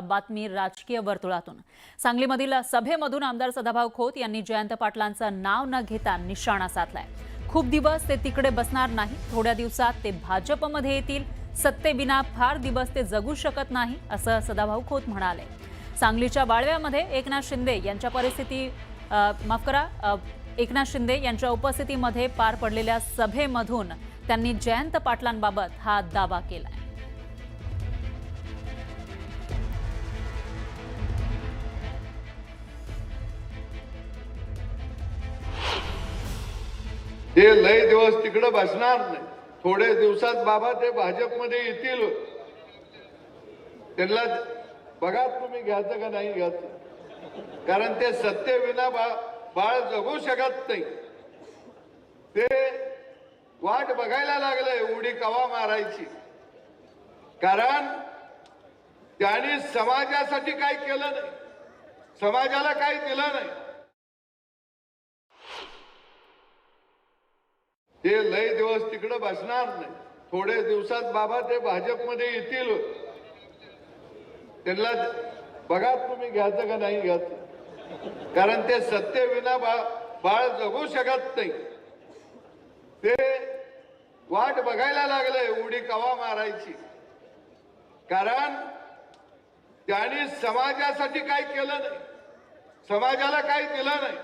बातमी राजकीय वर्तुळातून। सांगलीमधील सभेमधून आमदार सदाभाऊ खोत यांनी जयंत पाटलांचं नाव न घेता निशाणा साधलाय। खूप दिवस ते तिकडे बसणार नाही, थोड्या दिवसात ते भाजपमध्ये येतील, सत्तेविना फार दिवस ते जगू शकत नाही असं सदाभाऊ खोत म्हणाले। सांगलीच्या वाळव्यामध्ये एकनाथ शिंदे यांच्या उपस्थितीमध्ये पार पडलेल्या सभेमधून त्यांनी जयंत पाटलांबाबत हा दावा केलाय। ते लय दिवस तिकडे बसणार नाही, थोडे दिवसात बाबा ते भाजपमध्ये येतील। त्यांना बघा तुम्ही घ्यायचं का नाही घ्यायचं, कारण ते सत्तेविना बाळ जगू शकत नाही। ते वाट बघायला लागले उडी कवा मारायची, कारण त्यांनी समाजासाठी काय केलं नाही, समाजाला काय दिलं नाही। ते लय दिवस तिकडे बसणार नाही, थोडे दिवसात बाबा ते भाजपमध्ये येतील। त्यांना बघा तुम्ही घ्यायचं का नाही घ्यायचं, कारण ते सत्तेविना बाळ जगू शकत नाही। ते वाट बघायला लागले उडी कवा मारायची, कारण त्यांनी समाजासाठी काय केलं नाही, समाजाला काय दिलं नाही।